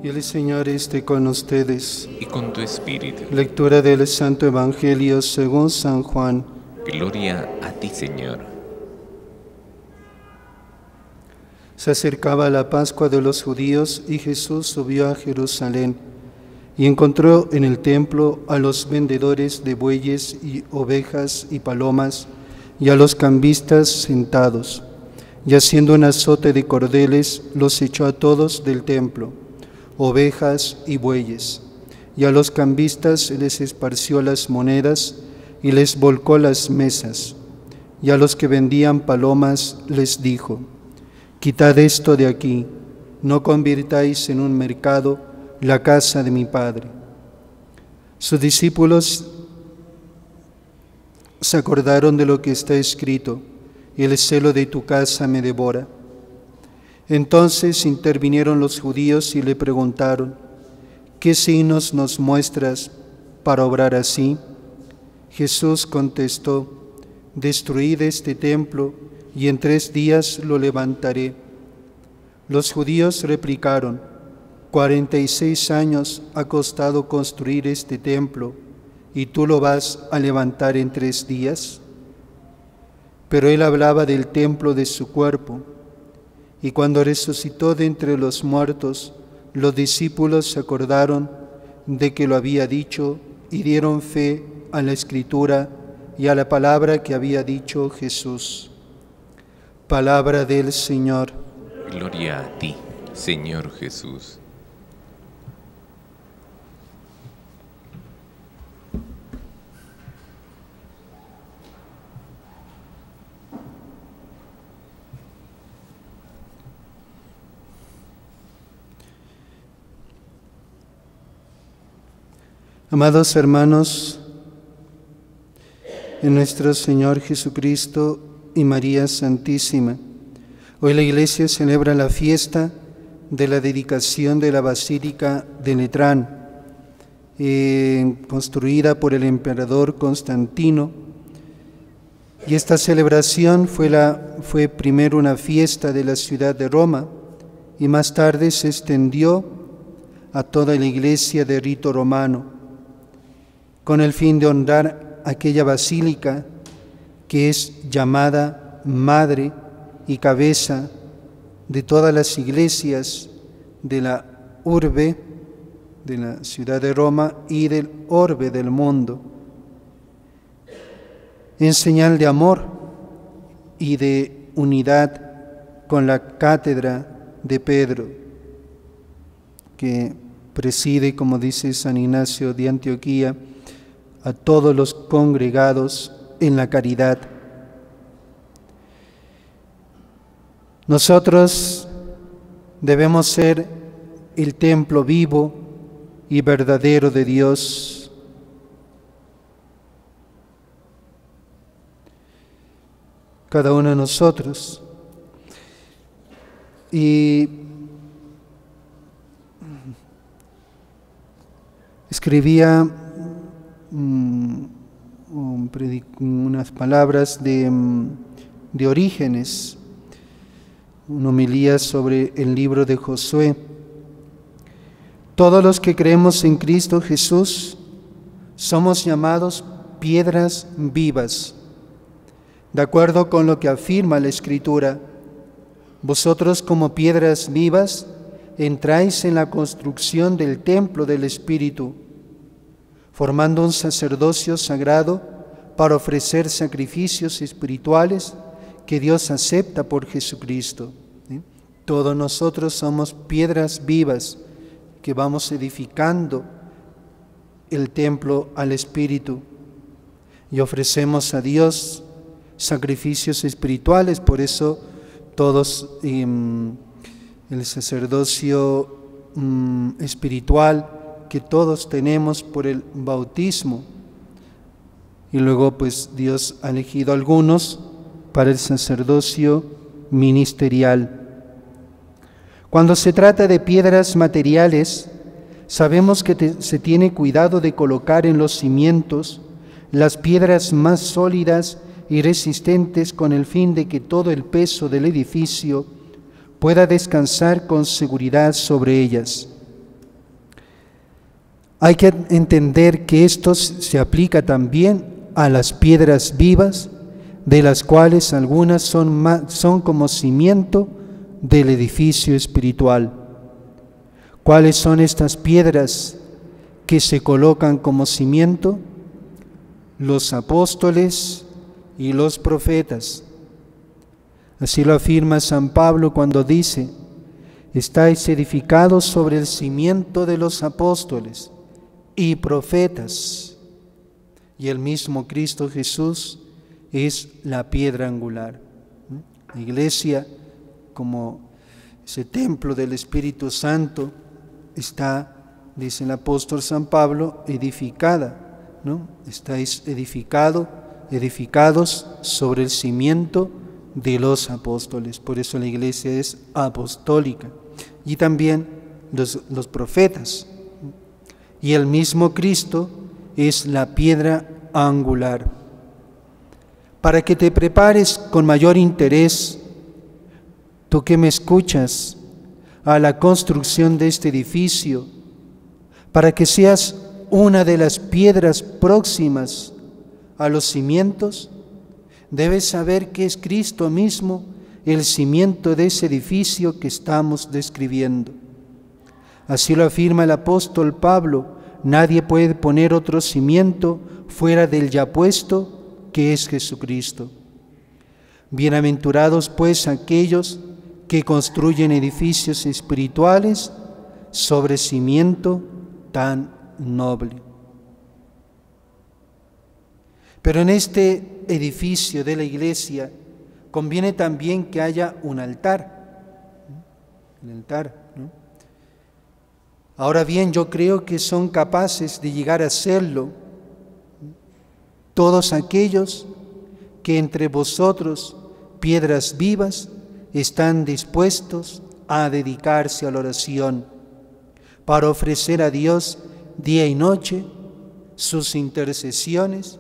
Y el Señor esté con ustedes. Y con tu espíritu. Lectura del Santo Evangelio según San Juan. Gloria a ti, Señor. Se acercaba la Pascua de los judíos y Jesús subió a Jerusalén y encontró en el templo a los vendedores de bueyes y ovejas y palomas y a los cambistas sentados, y haciendo un azote de cordeles los echó a todos del templo, ovejas y bueyes, y a los cambistas les esparció las monedas y les volcó las mesas, y a los que vendían palomas les dijo: quitad esto de aquí, no convirtáis en un mercado la casa de mi Padre. Sus discípulos se acordaron de lo que está escrito: el celo de tu casa me devora. Entonces intervinieron los judíos y le preguntaron: ¿qué signos nos muestras para obrar así? Jesús contestó: destruid este templo y en 3 días lo levantaré. Los judíos replicaron: 46 años ha costado construir este templo, ¿y tú lo vas a levantar en 3 días? Pero él hablaba del templo de su cuerpo. Y cuando resucitó de entre los muertos, los discípulos se acordaron de que lo había dicho y dieron fe a la Escritura y a la palabra que había dicho Jesús. Palabra del Señor. Gloria a ti, Señor Jesús. Amados hermanos, en nuestro Señor Jesucristo y María Santísima, hoy la Iglesia celebra la fiesta de la dedicación de la Basílica de Letrán, construida por el emperador Constantino. Y esta celebración fue primero una fiesta de la ciudad de Roma y más tarde se extendió a toda la Iglesia de rito romano, con el fin de honrar aquella basílica que es llamada madre y cabeza de todas las iglesias de la urbe, de la ciudad de Roma y del orbe del mundo, en señal de amor y de unidad con la cátedra de Pedro, que preside, como dice San Ignacio de Antioquía, a todos los congregados en la caridad. Nosotros debemos ser el templo vivo y verdadero de Dios. Cada uno de nosotros. Y escribía unas palabras de Orígenes, una homilía sobre el libro de Josué. Todos los que creemos en Cristo Jesús somos llamados piedras vivas, de acuerdo con lo que afirma la Escritura. Vosotros, como piedras vivas, entráis en la construcción del templo del Espíritu, formando un sacerdocio sagrado para ofrecer sacrificios espirituales que Dios acepta por Jesucristo. Todos nosotros somos piedras vivas que vamos edificando el templo al Espíritu y ofrecemos a Dios sacrificios espirituales. Por eso todos el sacerdocio espiritual que todos tenemos por el bautismo, y luego pues Dios ha elegido a algunos para el sacerdocio ministerial. Cuando se trata de piedras materiales, sabemos que se tiene cuidado de colocar en los cimientos las piedras más sólidas y resistentes, con el fin de que todo el peso del edificio pueda descansar con seguridad sobre ellas. Hay que entender que esto se aplica también a las piedras vivas, de las cuales algunas son como cimiento del edificio espiritual. ¿Cuáles son estas piedras que se colocan como cimiento? Los apóstoles y los profetas. Así lo afirma San Pablo cuando dice: estáis edificados sobre el cimiento de los apóstoles y profetas, y el mismo Cristo Jesús es la piedra angular. La iglesia, como ese templo del Espíritu Santo, está, dice el apóstol San Pablo, edificada, ¿no? Estáis edificados sobre el cimiento de los apóstoles. Por eso la iglesia es apostólica. Y también los profetas. Y el mismo Cristo es la piedra angular. Para que te prepares con mayor interés, tú que me escuchas, a la construcción de este edificio, para que seas una de las piedras próximas a los cimientos, debes saber que es Cristo mismo el cimiento de ese edificio que estamos describiendo. Así lo afirma el apóstol Pablo: nadie puede poner otro cimiento fuera del ya puesto, que es Jesucristo. Bienaventurados pues aquellos que construyen edificios espirituales sobre cimiento tan noble. Pero en este edificio de la iglesia conviene también que haya un altar. El altar, ¿no? Ahora bien, yo creo que son capaces de llegar a hacerlo todos aquellos que entre vosotros, piedras vivas, están dispuestos a dedicarse a la oración para ofrecer a Dios día y noche sus intercesiones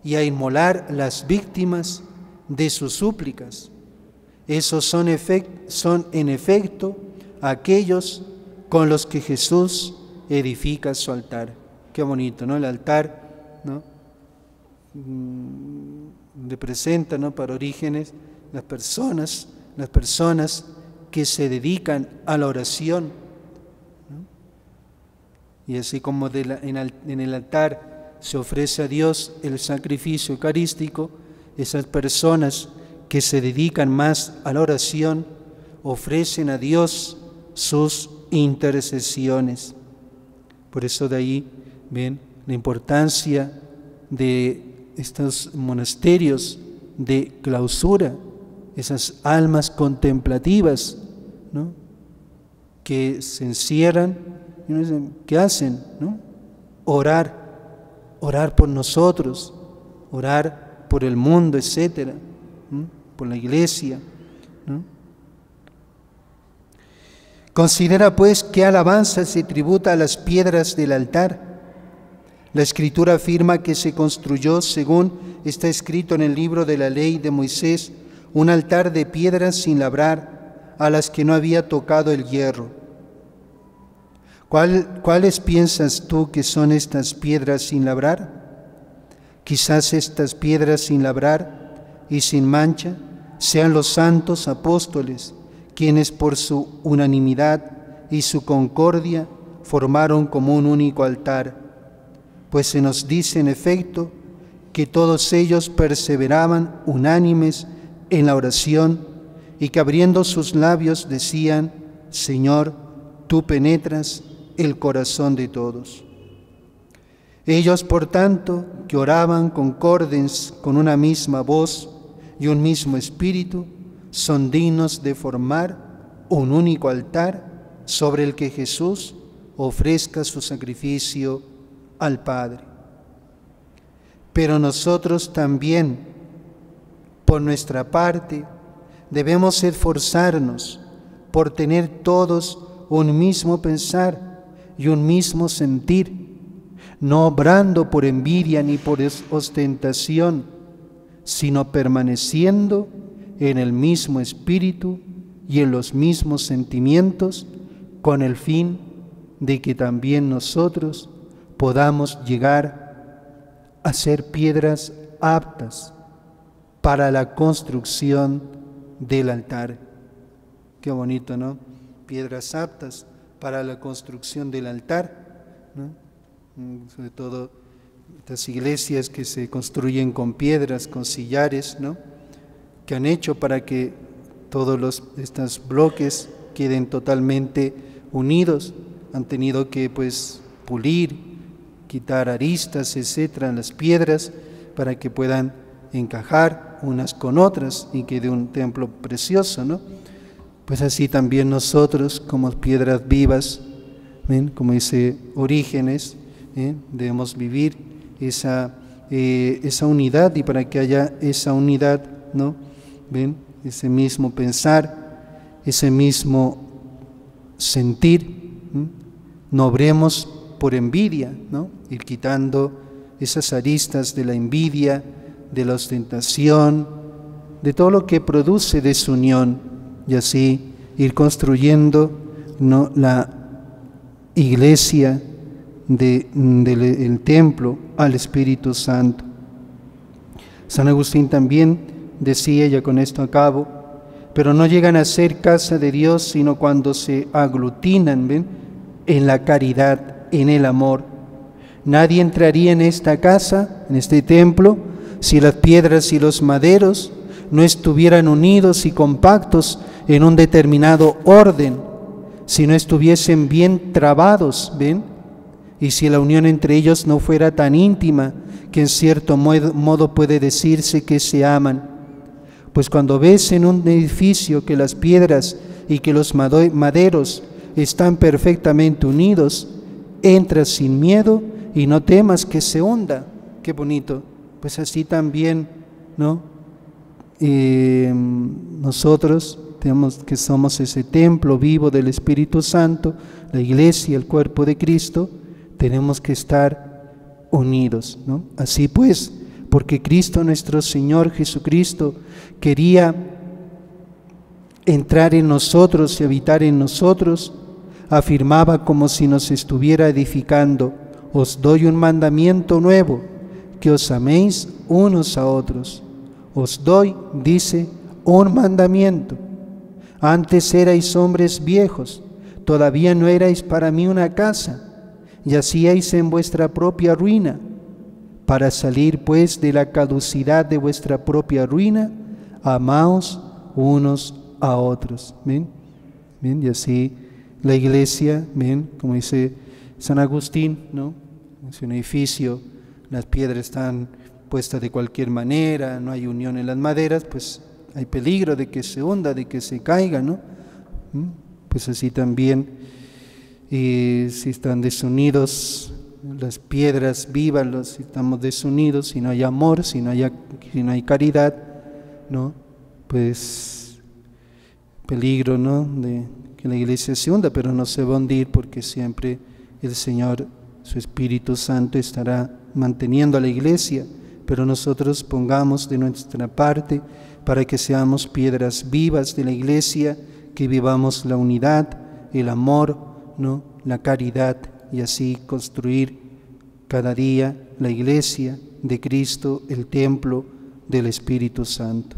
y a inmolar las víctimas de sus súplicas. Esos son en efecto aquellos con los que Jesús edifica su altar. Qué bonito, ¿no? El altar, ¿no? Representa, ¿no?, para Orígenes las personas que se dedican a la oración, ¿no? Y así como en el altar se ofrece a Dios el sacrificio eucarístico, esas personas que se dedican más a la oración ofrecen a Dios sus intercesiones. Por eso de ahí ven la importancia de estos monasterios de clausura, esas almas contemplativas, ¿no?, que se encierran, ¿qué hacen? ¿No? Orar por nosotros, orar por el mundo, etcétera, ¿no?, por la iglesia, ¿no? Considera pues qué alabanza se tributa a las piedras del altar. La Escritura afirma que se construyó, según está escrito en el libro de la ley de Moisés, un altar de piedras sin labrar, a las que no había tocado el hierro. ¿Cuáles piensas tú que son estas piedras sin labrar? Quizás estas piedras sin labrar y sin mancha sean los santos apóstoles, quienes por su unanimidad y su concordia formaron como un único altar. Pues se nos dice en efecto que todos ellos perseveraban unánimes en la oración y que abriendo sus labios decían: Señor, tú penetras el corazón de todos. Ellos, por tanto, que oraban concordes con una misma voz y un mismo espíritu, son dignos de formar un único altar sobre el que Jesús ofrezca su sacrificio al Padre. Pero nosotros también, por nuestra parte, debemos esforzarnos por tener todos un mismo pensar y un mismo sentir, no obrando por envidia ni por ostentación, sino permaneciendo en el mismo espíritu y en los mismos sentimientos, con el fin de que también nosotros podamos llegar a ser piedras aptas para la construcción del altar. Qué bonito, ¿no? Piedras aptas para la construcción del altar, ¿no? Sobre todo estas iglesias que se construyen con piedras, con sillares, ¿no? Que han hecho para que todos estos bloques queden totalmente unidos. Han tenido que pues pulir, quitar aristas, etcétera, las piedras para que puedan encajar unas con otras y quede un templo precioso, ¿no? Pues así también nosotros, como piedras vivas, ¿ven? Como dice Orígenes, debemos vivir esa unidad, y para que haya esa unidad, ¿no? ¿Ven? Ese mismo pensar, ese mismo sentir, no obremos por envidia, ¿no? Ir quitando esas aristas de la envidia, de la ostentación, de todo lo que produce desunión, y así ir construyendo, ¿no?, la iglesia del templo al Espíritu Santo. San Agustín también decía, ya con esto acabo, pero no llegan a ser casa de Dios sino cuando se aglutinan, ¿ven?, en la caridad, en el amor. Nadie entraría en esta casa, en este templo, si las piedras y los maderos no estuvieran unidos y compactos en un determinado orden, si no estuviesen bien trabados, ¿ven?, y si la unión entre ellos no fuera tan íntima que en cierto modo puede decirse que se aman. Pues cuando ves en un edificio que las piedras y que los maderos están perfectamente unidos, entras sin miedo y no temas que se hunda. Qué bonito. Pues así también, ¿no? Nosotros tenemos que somos ese templo vivo del Espíritu Santo, la iglesia, el cuerpo de Cristo. Tenemos que estar unidos, ¿no? Así pues, porque Cristo nuestro Señor Jesucristo quería entrar en nosotros y habitar en nosotros, afirmaba como si nos estuviera edificando: os doy un mandamiento nuevo, que os améis unos a otros. Os doy, dice, un mandamiento. Antes erais hombres viejos, todavía no erais para mí una casa, yacíais en vuestra propia ruina. Para salir pues de la caducidad de vuestra propia ruina, amaos unos a otros. ¿Ven? ¿Ven? Y así la iglesia, ¿ven?, como dice San Agustín, ¿no?, es un edificio, las piedras están puestas de cualquier manera, no hay unión en las maderas, pues hay peligro de que se hunda, de que se caiga, ¿no? Pues así también, si están desunidos las piedras vivas, si estamos desunidos, si no hay amor, si no hay caridad, ¿no?, pues peligro, ¿no?, de que la iglesia se hunda, pero no se va a hundir, porque siempre el Señor, su Espíritu Santo, estará manteniendo a la iglesia, pero nosotros pongamos de nuestra parte para que seamos piedras vivas de la iglesia, que vivamos la unidad, el amor, ¿no?, la caridad, y así construir cada día la iglesia de Cristo, el templo del Espíritu Santo.